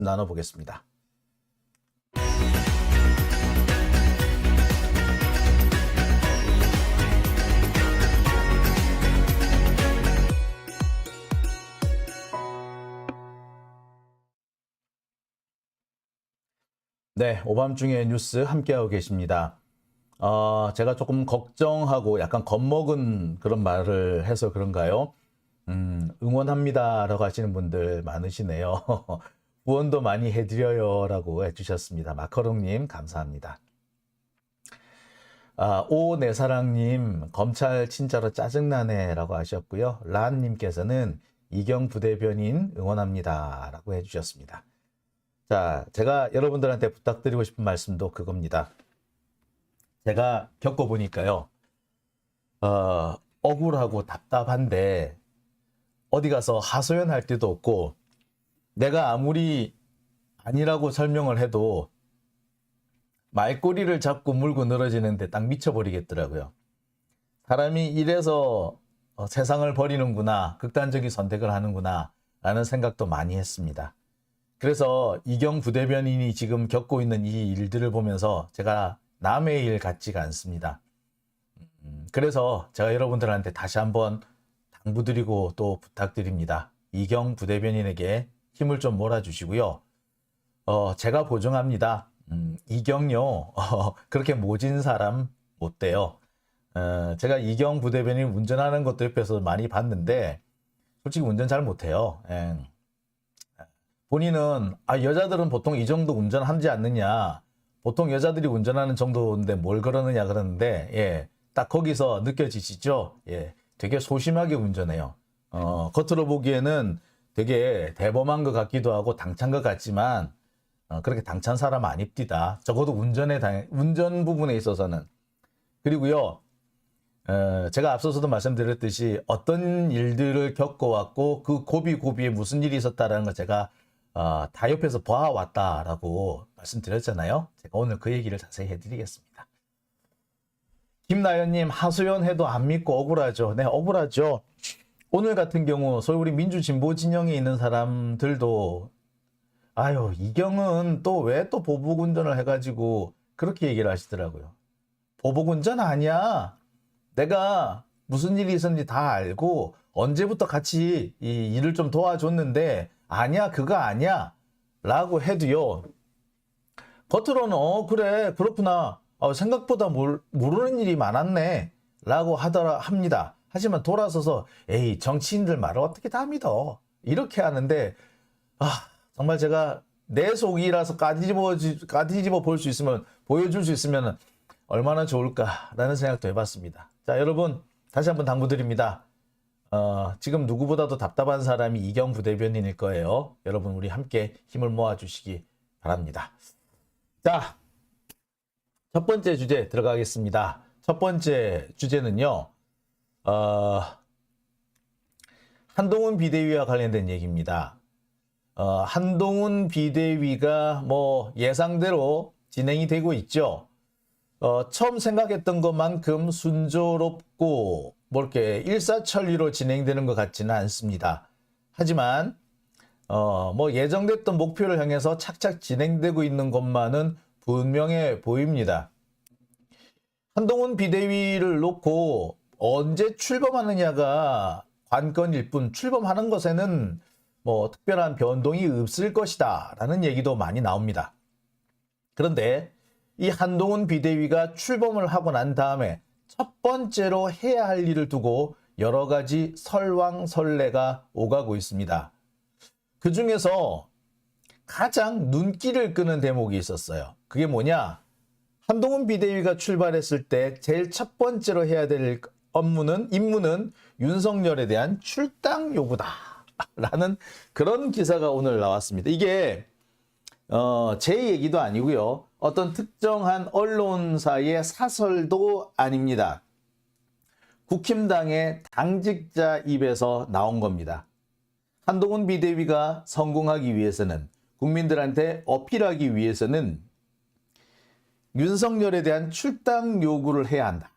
나눠보겠습니다. 네, 오밤중에 뉴스 함께하고 계십니다. 제가 조금 걱정하고 약간 겁먹은 그런 말을 해서 그런가요? 응원합니다 라고 하시는 분들 많으시네요. 후원도 많이 해드려요 라고 해주셨습니다. 마커롱님 감사합니다. 오내사랑님 검찰 진짜로 짜증나네 라고 하셨고요. 란님께서는 이경 부대변인 응원합니다 라고 해주셨습니다. 자, 제가 여러분들한테 부탁드리고 싶은 말씀도 그겁니다. 제가 겪어보니까요. 억울하고 답답한데 어디 가서 하소연할 데도 없고 내가 아무리 아니라고 설명을 해도 말꼬리를 잡고 물고 늘어지는데 딱 미쳐버리겠더라고요. 사람이 이래서 세상을 버리는구나, 극단적인 선택을 하는구나 라는 생각도 많이 했습니다. 그래서 이경 부대변인이 지금 겪고 있는 이 일들을 보면서 제가 남의 일 같지가 않습니다. 그래서 제가 여러분들한테 다시 한번 당부드리고 또 부탁드립니다. 이경 부대변인에게 힘을 좀 몰아주시고요. 제가 보증합니다. 이경요 그렇게 모진 사람 못 돼요. 제가 이경 부대변인 운전하는 것도 옆에서 많이 봤는데 솔직히 운전 잘 못해요. 본인은 여자들은 보통 이 정도 운전하지 않느냐, 보통 여자들이 운전하는 정도인데 뭘 그러느냐 그러는데 딱 거기서 느껴지시죠? 되게 소심하게 운전해요. 겉으로 보기에는 되게 대범한 것 같기도 하고 당찬 것 같지만 그렇게 당찬 사람 아닙니다. 적어도 운전 부분에 있어서는. 그리고요, 제가 앞서서도 말씀드렸듯이 어떤 일들을 겪어왔고 그 고비고비에 무슨 일이 있었다라는 걸 제가 다 옆에서 봐왔다라고 말씀드렸잖아요. 제가 오늘 그 얘기를 자세히 해드리겠습니다. 김나연님, 하소연 해도 안 믿고 억울하죠. 네, 억울하죠. 오늘 같은 경우 소위 우리 민주진보 진영에 있는 사람들도 이경은 또 왜 또 보복운전을 해가지고 그렇게 얘기를 하시더라고요. 보복운전 아니야. 내가 무슨 일이 있었는지 다 알고 언제부터 같이 이 일을 좀 도와줬는데 아니야, 그거 아니야 라고 해도요, 겉으로는 그래 그렇구나, 생각보다 모르는 일이 많았네 라고 합니다. 하지만 돌아서서 에이, 정치인들 말을 어떻게 다 믿어 이렇게 하는데, 정말 제가 내 속이라서 까뒤집어 볼 수 있으면, 보여줄 수 있으면 얼마나 좋을까라는 생각도 해봤습니다. 자, 여러분 다시 한번 당부드립니다. 지금 누구보다도 답답한 사람이 이경 부대변인일 거예요. 여러분 우리 함께 힘을 모아주시기 바랍니다. 자, 첫 번째 주제 들어가겠습니다. 첫 번째 주제는요, 한동훈 비대위와 관련된 얘기입니다. 한동훈 비대위가 뭐 예상대로 진행이 되고 있죠. 처음 생각했던 것만큼 순조롭고 뭐 이렇게 일사천리로 진행되는 것 같지는 않습니다. 하지만 뭐 예정됐던 목표를 향해서 착착 진행되고 있는 것만은 분명해 보입니다. 한동훈 비대위를 놓고 언제 출범하느냐가 관건일 뿐, 출범하는 것에는 뭐 특별한 변동이 없을 것이다 라는 얘기도 많이 나옵니다. 그런데 이 한동훈 비대위가 출범을 하고 난 다음에 첫 번째로 해야 할 일을 두고 여러 가지 설왕설래가 오가고 있습니다. 그 중에서 가장 눈길을 끄는 대목이 있었어요. 그게 뭐냐? 한동훈 비대위가 출발했을 때 제일 첫 번째로 해야 될 임무는 윤석열에 대한 출당 요구다 라는 그런 기사가 오늘 나왔습니다. 이게 제 얘기도 아니고요, 어떤 특정한 언론사의 사설도 아닙니다. 국힘당의 당직자 입에서 나온 겁니다. 한동훈 비대위가 성공하기 위해서는, 국민들한테 어필하기 위해서는 윤석열에 대한 출당 요구를 해야 한다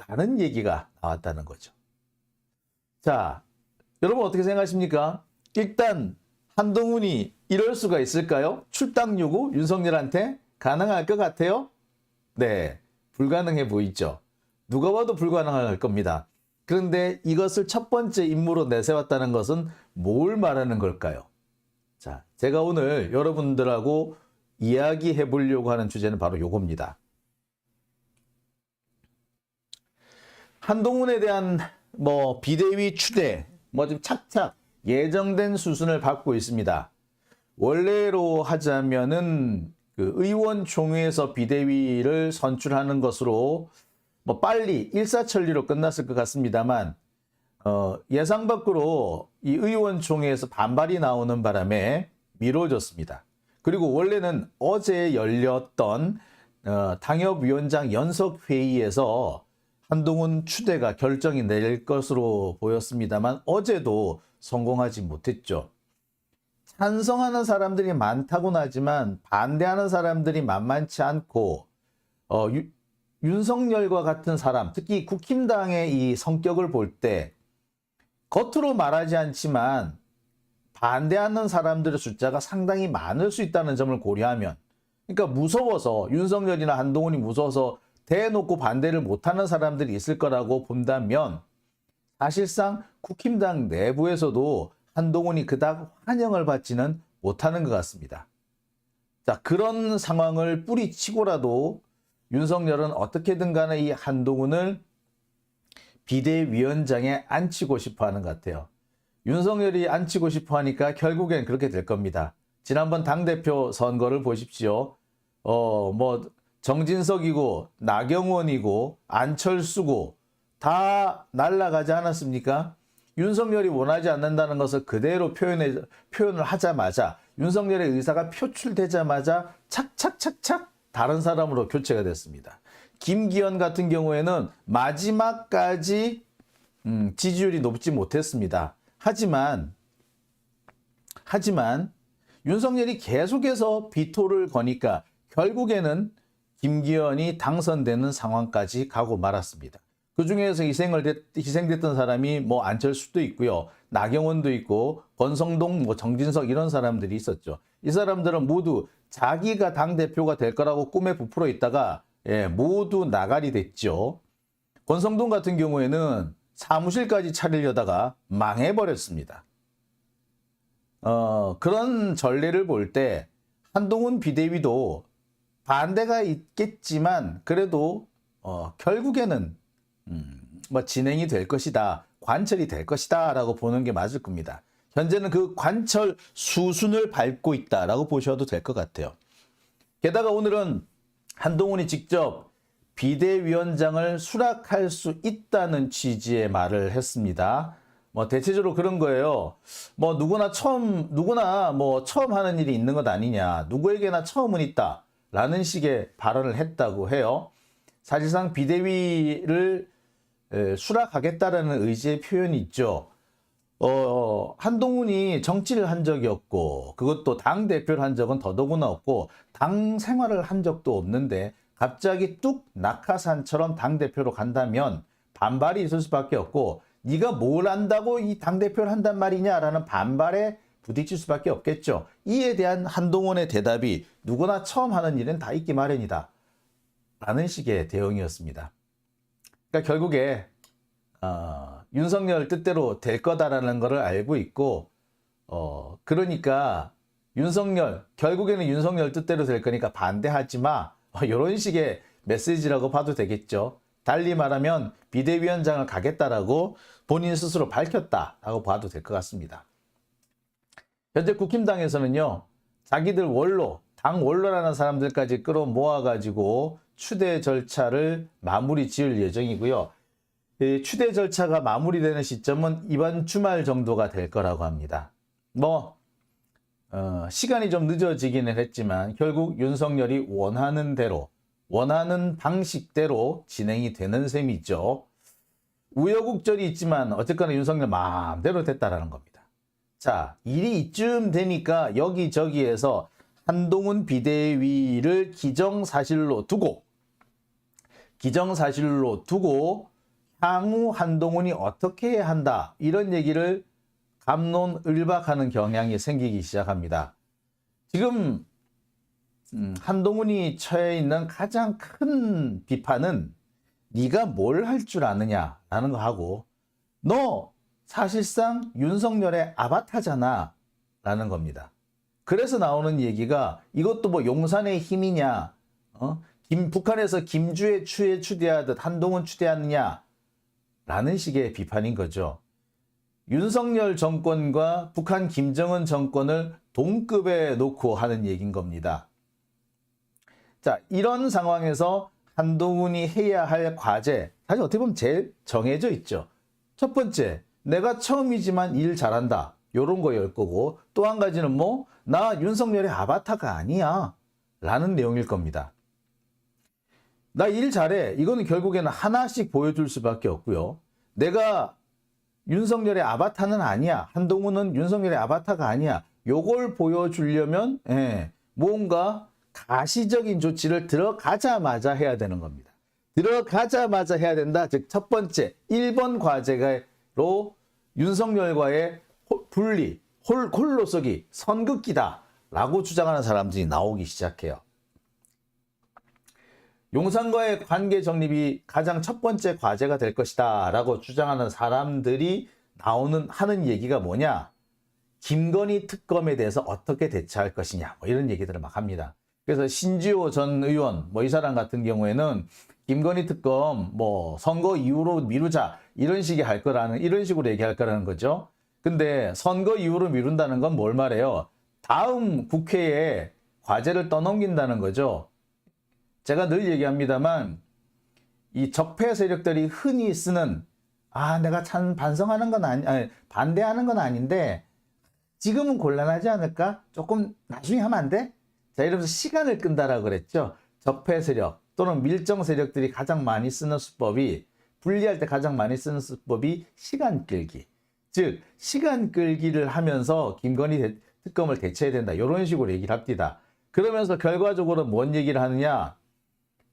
라는 얘기가 나왔다는 거죠. 자, 여러분 어떻게 생각하십니까? 일단 한동훈이 이럴 수가 있을까요? 출당 요구 윤석열한테 가능할 것 같아요? 네, 불가능해 보이죠. 누가 봐도 불가능할 겁니다. 그런데 이것을 첫 번째 임무로 내세웠다는 것은 뭘 말하는 걸까요? 자, 제가 오늘 여러분들하고 이야기해 보려고 하는 주제는 바로 요겁니다. 한동훈에 대한 비대위 추대 좀 착착 예정된 수순을 밟고 있습니다. 원래로 하자면은 그 의원총회에서 비대위를 선출하는 것으로 빨리 일사천리로 끝났을 것 같습니다만 예상 밖으로 이 의원총회에서 반발이 나오는 바람에 미뤄졌습니다. 그리고 원래는 어제 열렸던 당협위원장 연석회의에서 한동훈 추대가 결정이 낼 것으로 보였습니다만 어제도 성공하지 못했죠. 찬성하는 사람들이 많다고는 하지만 반대하는 사람들이 만만치 않고 윤석열과 같은 사람, 특히 국힘당의 이 성격을 볼 때 겉으로 말하지 않지만 반대하는 사람들의 숫자가 상당히 많을 수 있다는 점을 고려하면, 그러니까 무서워서 윤석열이나 한동훈이 무서워서 대놓고 반대를 못하는 사람들이 있을 거라고 본다면 사실상 국힘당 내부에서도 한동훈이 그닥 환영을 받지는 못하는 것 같습니다. 자, 그런 상황을 뿌리치고라도 윤석열은 어떻게든 간에 이 한동훈을 비대위원장에 앉히고 싶어 하는 것 같아요. 윤석열이 앉히고 싶어 하니까 결국엔 그렇게 될 겁니다. 지난번 당대표 선거를 보십시오. 정진석이고 나경원이고 안철수고 다 날아가지 않았습니까? 윤석열이 원하지 않는다는 것을 그대로 표현을 하자마자 윤석열의 의사가 표출되자마자 착착착착 다른 사람으로 교체가 됐습니다. 김기현 같은 경우에는 마지막까지 지지율이 높지 못했습니다. 하지만 윤석열이 계속해서 비토를 거니까 결국에는 김기현이 당선되는 상황까지 가고 말았습니다. 그 중에서 희생됐던 사람이 안철수도 있고요. 나경원도 있고 권성동, 정진석 이런 사람들이 있었죠. 이 사람들은 모두 자기가 당대표가 될 거라고 꿈에 부풀어 있다가 모두 나가리 됐죠. 권성동 같은 경우에는 사무실까지 차리려다가 망해버렸습니다. 그런 전례를 볼 때 한동훈 비대위도 반대가 있겠지만 그래도 결국에는 진행이 될 것이다, 관철이 될 것이다 라고 보는 게 맞을 겁니다. 현재는 그 관철 수순을 밟고 있다라고 보셔도 될 것 같아요. 게다가 오늘은 한동훈이 직접 비대위원장을 수락할 수 있다는 취지의 말을 했습니다. 대체적으로 그런 거예요. 누구나 처음 하는 일이 있는 것 아니냐, 누구에게나 처음은 있다 라는 식의 발언을 했다고 해요. 사실상 비대위를 수락하겠다라는 의지의 표현이 있죠. 한동훈이 정치를 한 적이 없고 그것도 당대표를 한 적은 더더구나 없고 당 생활을 한 적도 없는데 갑자기 뚝 낙하산처럼 당대표로 간다면 반발이 있을 수밖에 없고 네가 뭘 안다고 이 당대표를 한단 말이냐라는 반발에 부딪힐 수밖에 없겠죠. 이에 대한 한동훈의 대답이 누구나 처음 하는 일은 다 있기 마련이다 라는 식의 대응이었습니다. 그러니까 결국에 윤석열 뜻대로 될 거다라는 것을 알고 있고 그러니까 결국에는 윤석열 뜻대로 될 거니까 반대하지 마, 이런 식의 메시지라고 봐도 되겠죠. 달리 말하면 비대위원장을 가겠다라고 본인 스스로 밝혔다라고 봐도 될 것 같습니다. 현재 국힘당에서는요, 자기들 당 원로라는 사람들까지 끌어모아가지고 추대 절차를 마무리 지을 예정이고요. 추대 절차가 마무리되는 시점은 이번 주말 정도가 될 거라고 합니다. 시간이 좀 늦어지기는 했지만 결국 윤석열이 원하는 대로, 원하는 방식대로 진행이 되는 셈이죠. 우여곡절이 있지만 어쨌거나 윤석열 마음대로 됐다라는 겁니다. 자, 일이 이쯤 되니까 여기저기에서 한동훈 비대위를 기정사실로 두고 향후 한동훈이 어떻게 해야 한다, 이런 얘기를 갑론을박하는 경향이 생기기 시작합니다. 지금 한동훈이 처해 있는 가장 큰 비판은 네가 뭘 할 줄 아느냐라는 거 하고 너 사실상 윤석열의 아바타잖아 라는 겁니다. 그래서 나오는 얘기가 이것도 뭐 용산의 힘이냐, 북한에서 김주의 추에 추대하듯 한동훈 추대하느냐 라는 식의 비판인 거죠. 윤석열 정권과 북한 김정은 정권을 동급에 놓고 하는 얘기인 겁니다. 자, 이런 상황에서 한동훈이 해야 할 과제, 사실 어떻게 보면 제일 정해져 있죠. 첫 번째, 내가 처음이지만 일 잘한다. 요런 거일 거고, 또 한 가지는 뭐, 나 윤석열의 아바타가 아니야. 라는 내용일 겁니다. 나 일 잘해. 이거는 결국에는 하나씩 보여줄 수밖에 없고요. 내가 윤석열의 아바타는 아니야. 한동훈은 윤석열의 아바타가 아니야. 요걸 보여주려면 뭔가 가시적인 조치를 들어가자마자 해야 되는 겁니다. 들어가자마자 해야 된다. 즉 첫 번째 1번 과제로 윤석열과의 분리, 홀로서기, 선긋기다 라고 주장하는 사람들이 나오기 시작해요. 용산과의 관계 정립이 가장 첫 번째 과제가 될 것이다 라고 주장하는 사람들이 하는 얘기가 뭐냐, 김건희 특검에 대해서 어떻게 대처할 것이냐, 뭐 이런 얘기들을 막 합니다. 그래서 신지호 전 의원 뭐 이 사람 같은 경우에는 김건희 특검 뭐 선거 이후로 미루자 이런 식으로 얘기할 거라는 거죠. 근데 선거 이후로 미룬다는 건 뭘 말해요? 다음 국회에 과제를 떠넘긴다는 거죠. 제가 늘 얘기합니다만 이 적폐 세력들이 흔히 쓰는 내가 참 반성하는 건 반대하는 건 아닌데 지금은 곤란하지 않을까? 조금 나중에 하면 안 돼? 자, 이러면서 시간을 끈다라고 그랬죠. 적폐 세력 또는 밀정 세력들이 가장 많이 쓰는 수법이, 분리할 때 가장 많이 쓰는 수법이 시간 끌기. 즉 시간 끌기를 하면서 김건희 특검을 대체해야 된다. 이런 식으로 얘기를 합니다. 그러면서 결과적으로 뭔 얘기를 하느냐?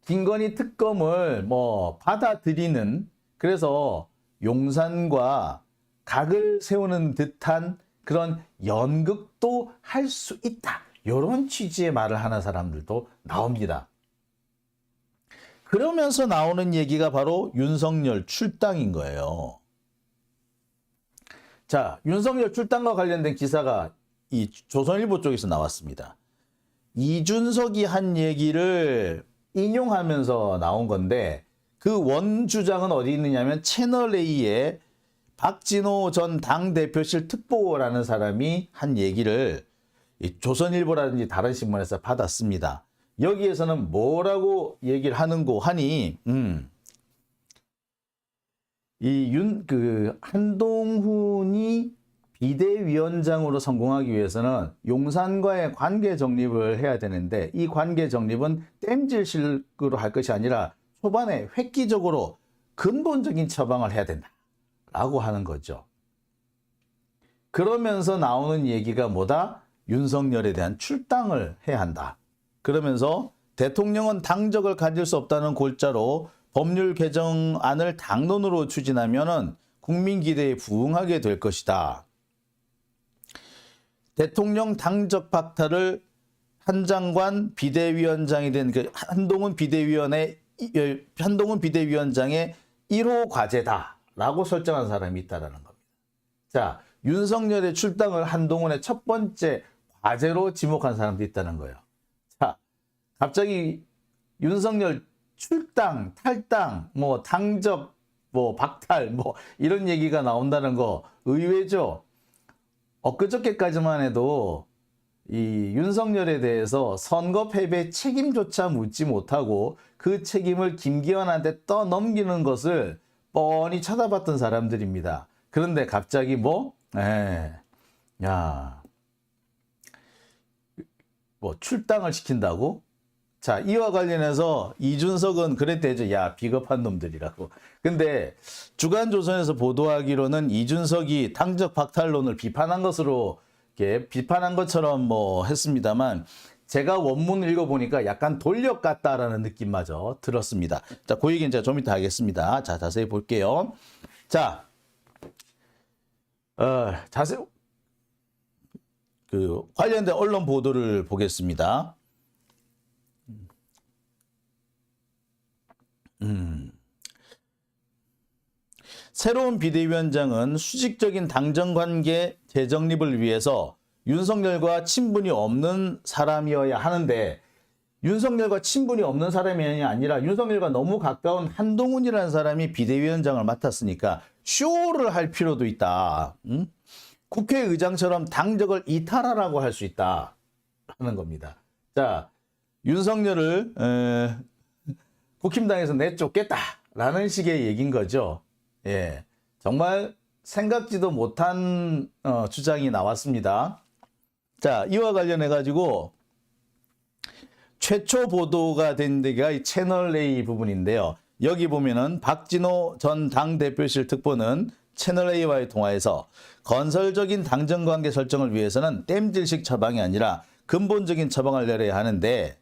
김건희 특검을 뭐 받아들이는, 그래서 용산과 각을 세우는 듯한 그런 연극도 할 수 있다. 이런 취지의 말을 하는 사람들도 나옵니다. 그러면서 나오는 얘기가 바로 윤석열 출당인 거예요. 자, 윤석열 출당과 관련된 기사가 이 조선일보 쪽에서 나왔습니다. 이준석이 한 얘기를 인용하면서 나온 건데 그 원주장은 어디 있느냐면 채널A의 박진호 전 당대표실 특보라는 사람이 한 얘기를 조선일보라든지 다른 신문에서 받았습니다. 여기에서는 뭐라고 얘기를 하는고 하니 한동훈이 비대위원장으로 성공하기 위해서는 용산과의 관계 정립을 해야 되는데 이 관계 정립은 땜질식으로 할 것이 아니라 초반에 획기적으로 근본적인 처방을 해야 된다 라고 하는 거죠. 그러면서 나오는 얘기가 뭐다? 윤석열에 대한 출당을 해야 한다. 그러면서 대통령은 당적을 가질 수 없다는 골자로 법률 개정안을 당론으로 추진하면 국민 기대에 부응하게 될 것이다. 대통령 당적 박탈을 한장관 비대위원장이 된 한동훈 비대위원장의 1호 과제다라고 설정한 사람이 있다라는 겁니다. 자, 윤석열의 출당을 한동훈의 첫 번째 과제로 지목한 사람도 있다는 거예요. 자, 갑자기 윤석열 출당, 탈당, 뭐 당적, 뭐 박탈, 뭐 이런 얘기가 나온다는 거 의외죠. 엊그저께까지만 해도 이 윤석열에 대해서 선거 패배 책임조차 묻지 못하고 그 책임을 김기현한테 떠넘기는 것을 뻔히 쳐다봤던 사람들입니다. 그런데 갑자기 출당을 시킨다고? 자, 이와 관련해서 이준석은 그랬대죠. 야, 비겁한 놈들이라고. 근데 주간조선에서 보도하기로는 이준석이 당적 박탈론을 비판한 것으로 이렇게 비판한 것처럼 했습니다만 제가 원문을 읽어보니까 약간 돌력 같다라는 느낌마저 들었습니다. 자, 그 얘기는 제가 좀 이따 하겠습니다. 자, 자세히 볼게요. 자, 자세 관련된 언론 보도를 보겠습니다. 새로운 비대위원장은 수직적인 당정관계 재정립을 위해서 윤석열과 친분이 없는 사람이어야 하는데, 윤석열과 친분이 없는 사람이 아니라 윤석열과 너무 가까운 한동훈이라는 사람이 비대위원장을 맡았으니까 쇼를 할 필요도 있다. 국회의장처럼 당적을 이탈하라고 할 수 있다 하는 겁니다. 자, 윤석열을 국힘당에서 내쫓겠다라는 식의 얘기인 거죠. 예, 정말 생각지도 못한 주장이 나왔습니다. 자, 이와 관련해 가지고 최초 보도가 된 데가 이 채널A 부분인데요. 여기 보면은 박진호 전 당대표실 특보는 채널A와의 통화에서 건설적인 당정관계 설정을 위해서는 땜질식 처방이 아니라 근본적인 처방을 내려야 하는데,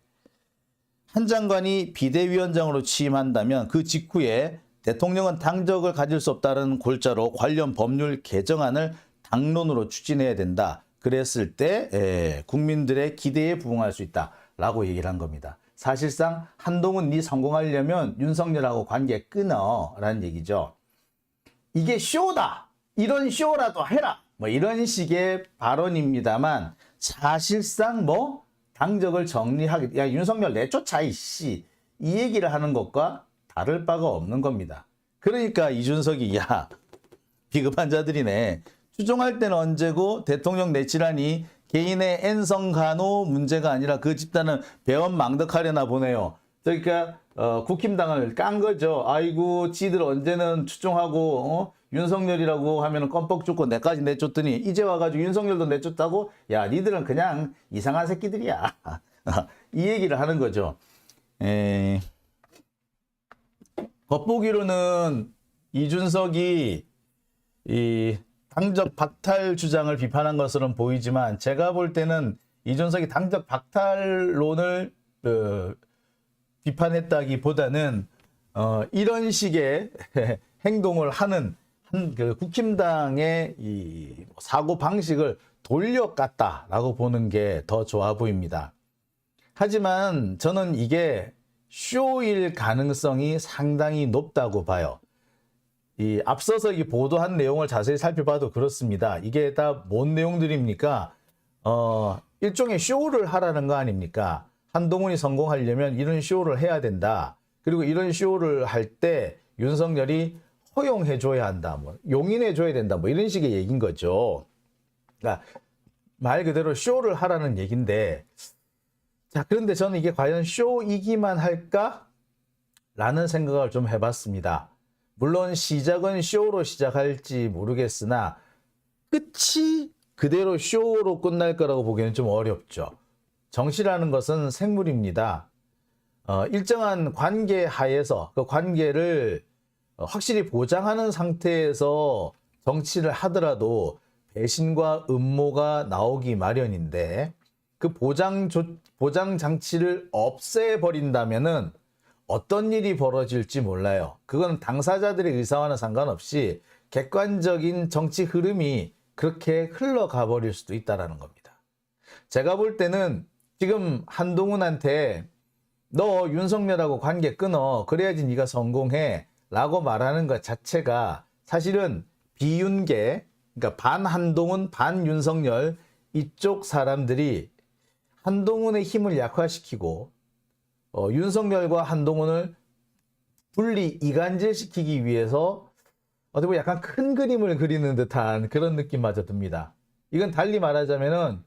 한 장관이 비대위원장으로 취임한다면 그 직후에 대통령은 당적을 가질 수 없다는 골자로 관련 법률 개정안을 당론으로 추진해야 된다. 그랬을 때 국민들의 기대에 부응할 수 있다라고 얘기를 한 겁니다. 사실상 한동훈 네 성공하려면 윤석열하고 관계 끊어라는 얘기죠. 이게 쇼다. 이런 쇼라도 해라. 뭐 이런 식의 발언입니다만, 사실상 뭐 당적을 정리하게, 야 윤석열 내쫓아 이씨, 이 얘기를 하는 것과 다를 바가 없는 겁니다. 그러니까 이준석이 야 비겁한 자들이네. 추종할 때는 언제고 대통령 내치라니 개인의 N성간호 문제가 아니라 그 집단은 배원망덕하려나 보네요. 그러니까 국힘당을 깐 거죠. 아이고 지들 언제는 추종하고 윤석열이라고 하면 껌뻑 죽고 내까지 내쫓더니 이제 와가지고 윤석열도 내쫓다고? 야 니들은 그냥 이상한 새끼들이야. 이 얘기를 하는 거죠. 겉보기로는 이준석이 이 당적 박탈 주장을 비판한 것으로는 보이지만, 제가 볼 때는 이준석이 당적 박탈론을 비판했다기보다는 이런 식의 행동을 하는 그 국힘당의 이 사고 방식을 돌려깠다라고 보는 게 더 좋아 보입니다. 하지만 저는 이게 쇼일 가능성이 상당히 높다고 봐요. 이 앞서서 이 보도한 내용을 자세히 살펴봐도 그렇습니다. 이게 다 뭔 내용들입니까? 일종의 쇼를 하라는 거 아닙니까? 한동훈이 성공하려면 이런 쇼를 해야 된다. 그리고 이런 쇼를 할 때 윤석열이 허용해줘야 한다. 뭐 용인해줘야 된다. 뭐 이런 식의 얘기인 거죠. 그러니까 말 그대로 쇼를 하라는 얘기인데, 자, 그런데 저는 이게 과연 쇼이기만 할까? 라는 생각을 좀 해봤습니다. 물론 시작은 쇼로 시작할지 모르겠으나 끝이 그대로 쇼로 끝날 거라고 보기에는 좀 어렵죠. 정치라는 것은 생물입니다. 일정한 관계 하에서 그 관계를 확실히 보장하는 상태에서 정치를 하더라도 배신과 음모가 나오기 마련인데, 그 보장 장치를 없애버린다면은 어떤 일이 벌어질지 몰라요. 그건 당사자들의 의사와는 상관없이 객관적인 정치 흐름이 그렇게 흘러가 버릴 수도 있다는 겁니다. 제가 볼 때는 지금 한동훈한테 너 윤석열하고 관계 끊어, 그래야지 네가 성공해 라고 말하는 것 자체가 사실은 비윤계, 그러니까 반 한동훈 반 윤석열 이쪽 사람들이 한동훈의 힘을 약화시키고 윤석열과 한동훈을 분리 이간질시키기 위해서 어떻게 보면 약간 큰 그림을 그리는 듯한 그런 느낌마저 듭니다. 이건 달리 말하자면은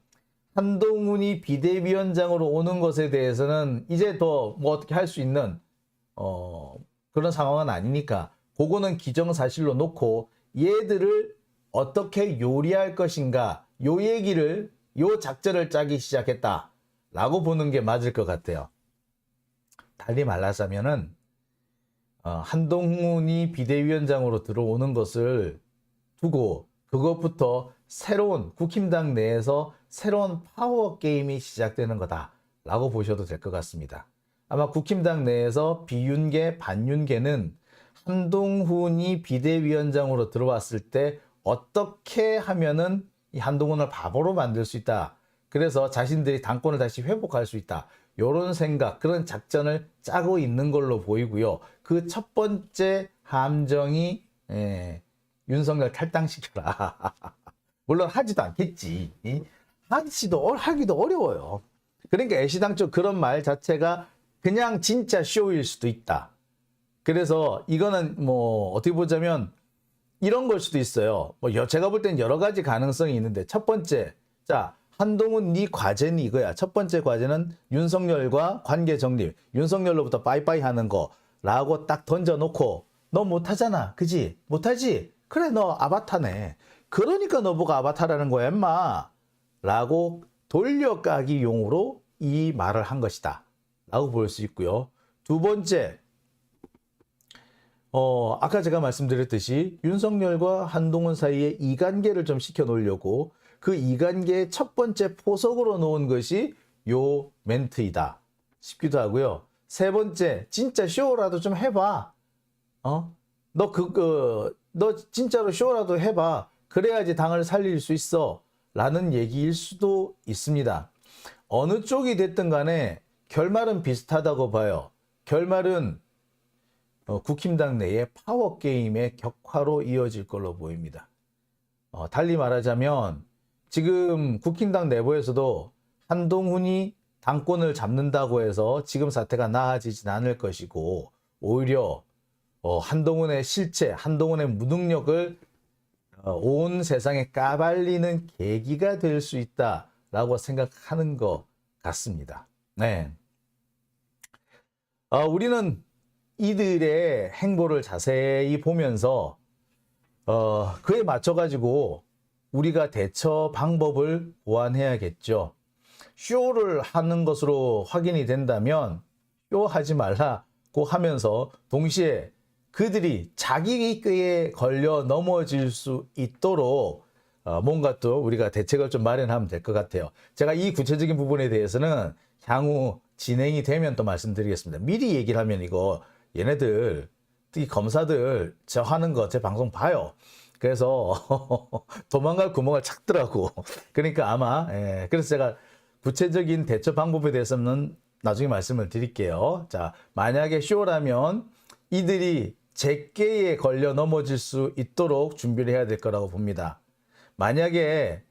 한동훈이 비대위원장으로 오는 것에 대해서는 이제 더 뭐 어떻게 할 수 있는 그런 상황은 아니니까 그거는 기정사실로 놓고 얘들을 어떻게 요리할 것인가, 요 작전을 짜기 시작했다라고 보는 게 맞을 것 같아요. 달리 말하자면은 한동훈이 비대위원장으로 들어오는 것을 두고 그것부터 새로운 국힘당 내에서 새로운 파워 게임이 시작되는 거다라고 보셔도 될 것 같습니다. 아마 국힘당 내에서 비윤계, 반윤계는 한동훈이 비대위원장으로 들어왔을 때 어떻게 하면은 이 한동훈을 바보로 만들 수 있다. 그래서 자신들이 당권을 다시 회복할 수 있다. 이런 생각, 그런 작전을 짜고 있는 걸로 보이고요. 그 첫 번째 함정이 윤석열 탈당시켜라. 물론 하지도 않겠지. 하기도 어려워요. 그러니까 애시당초 그런 말 자체가 그냥 진짜 쇼일 수도 있다. 그래서 이거는 뭐 어떻게 보자면 이런 걸 수도 있어요. 제가 볼 땐 여러 가지 가능성이 있는데, 첫 번째, 자, 한동훈 네 과제는 이거야. 첫 번째 과제는 윤석열과 관계 정립, 윤석열로부터 빠이빠이 하는 거라고 딱 던져놓고, 너 못하잖아, 그지? 못하지? 그래, 너 아바타네. 그러니까 너보고 아바타라는 거야, 임마. 라고 돌려까기 용으로 이 말을 한 것이다 라고 볼 수 있고요. 두 번째, 아까 제가 말씀드렸듯이 윤석열과 한동훈 사이에 이관계를 좀 시켜놓으려고 그 이관계의 첫 번째 포석으로 놓은 것이 요 멘트이다 싶기도 하고요. 세 번째, 진짜 쇼라도 좀 해봐. 너 진짜로 쇼라도 해봐. 그래야지 당을 살릴 수 있어. 라는 얘기일 수도 있습니다. 어느 쪽이 됐든 간에 결말은 비슷하다고 봐요. 결말은 국힘당 내의 파워게임의 격화로 이어질 걸로 보입니다. 달리 말하자면 지금 국힘당 내부에서도 한동훈이 당권을 잡는다고 해서 지금 사태가 나아지진 않을 것이고, 오히려 한동훈의 실체, 한동훈의 무능력을 온 세상에 까발리는 계기가 될 수 있다라고 생각하는 것 같습니다. 네. 우리는 이들의 행보를 자세히 보면서 그에 맞춰가지고 우리가 대처 방법을 보완해야겠죠. 쇼를 하는 것으로 확인이 된다면 쇼하지 말라고 하면서 동시에 그들이 자기 꾀에 걸려 넘어질 수 있도록 뭔가 또 우리가 대책을 좀 마련하면 될 것 같아요. 제가 이 구체적인 부분에 대해서는 향후 진행이 되면 또 말씀드리겠습니다. 미리 얘기를 하면 이거 얘네들 특히 검사들 저 하는 거 제 방송 봐요. 그래서 도망갈 구멍을 찾더라고. 그러니까 아마 그래서 제가 구체적인 대처 방법에 대해서는 나중에 말씀을 드릴게요. 자, 만약에 쇼라면 이들이 제깨에 걸려 넘어질 수 있도록 준비를 해야 될 거라고 봅니다. 만약에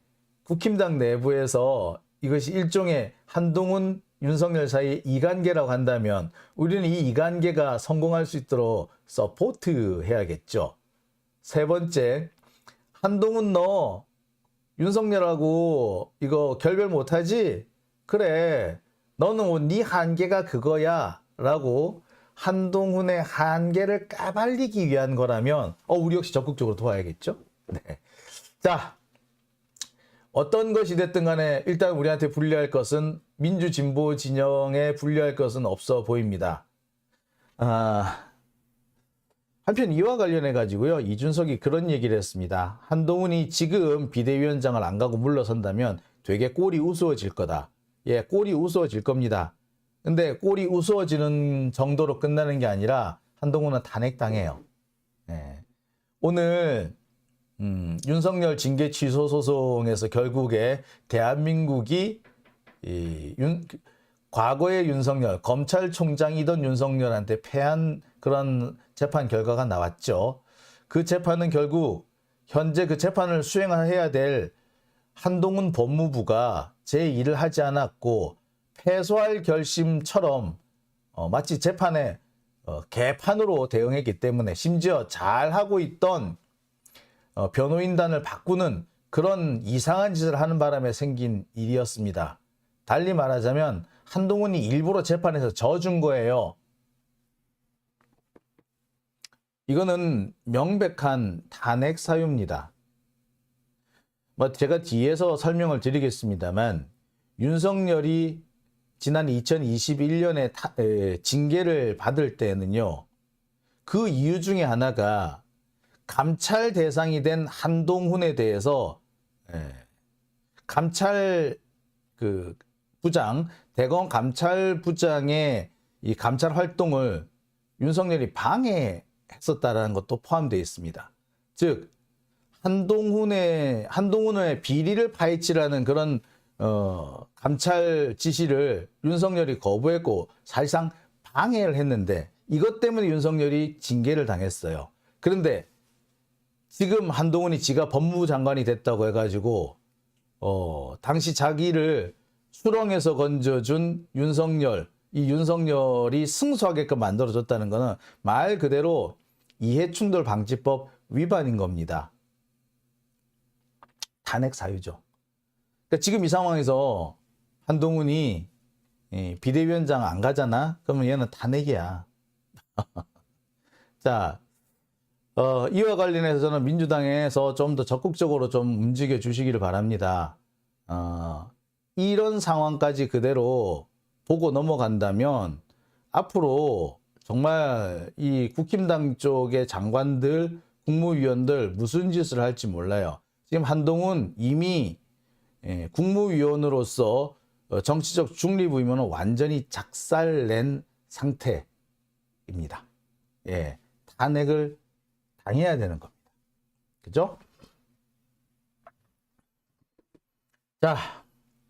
국힘당 내부에서 이것이 일종의 한동훈 윤석열 사이의 이관계라고 한다면 우리는 이 이관계가 성공할 수 있도록 서포트 해야겠죠. 세 번째, 한동훈 너 윤석열하고 이거 결별 못하지? 그래, 너는 네 한계가 그거야 라고 한동훈의 한계를 까발리기 위한 거라면 우리 역시 적극적으로 도와야겠죠. 네. 자, 어떤 것이 됐든 간에 일단 우리한테 불리할 것은, 민주진보 진영에 불리할 것은 없어 보입니다. 한편 이와 관련해 가지고요, 이준석이 그런 얘기를 했습니다. 한동훈이 지금 비대위원장을 안 가고 물러선다면 되게 꼴이 우스워질 거다. 예, 꼴이 우스워질 겁니다. 근데 꼴이 우스워지는 정도로 끝나는 게 아니라 한동훈은 탄핵당해요. 예. 오늘 윤석열 징계 취소 소송에서 결국에 대한민국이 과거의 윤석열, 검찰총장이던 윤석열한테 패한 그런 재판 결과가 나왔죠. 그 재판은 결국 현재 그 재판을 수행해야 될 한동훈 법무부가 제 일을 하지 않았고 패소할 결심처럼 마치 재판에 개판으로 대응했기 때문에, 심지어 잘하고 있던 변호인단을 바꾸는 그런 이상한 짓을 하는 바람에 생긴 일이었습니다. 달리 말하자면 한동훈이 일부러 재판에서 져준 거예요. 이거는 명백한 탄핵 사유입니다. 제가 뒤에서 설명을 드리겠습니다만, 윤석열이 지난 2021년에 징계를 받을 때는요, 그 이유 중에 하나가 감찰 대상이 된 한동훈에 대해서 감찰 부장, 대검 감찰부장의 이 감찰 활동을 윤석열이 방해했었다라는 것도 포함되어 있습니다. 즉 한동훈의 비리를 파헤치라는 그런 감찰 지시를 윤석열이 거부했고 사실상 방해를 했는데 이것 때문에 윤석열이 징계를 당했어요. 그런데 지금 한동훈이 지가 법무부 장관이 됐다고 해가지고 당시 자기를 수렁에서 건져준 윤석열, 이 윤석열이 승소하게끔 만들어줬다는 것은 말 그대로 이해충돌 방지법 위반인 겁니다. 탄핵 사유죠. 그러니까 지금 이 상황에서 한동훈이 비대위원장 안 가잖아? 그러면 얘는 탄핵이야. 자, 이와 관련해서 저는 민주당에서 좀 더 적극적으로 좀 움직여 주시기를 바랍니다. 이런 상황까지 그대로 보고 넘어간다면 앞으로 정말 이 국힘당 쪽의 장관들, 국무위원들 무슨 짓을 할지 몰라요. 지금 한동훈 이미 국무위원으로서 정치적 중립 의무는 완전히 작살낸 상태입니다. 예, 탄핵을 당해야 되는 겁니다. 그죠? 자,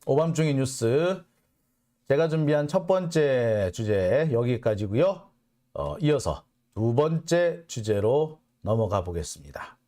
오밤중의 뉴스. 제가 준비한 첫 번째 주제 여기까지고요. 이어서 두 번째 주제로 넘어가 보겠습니다.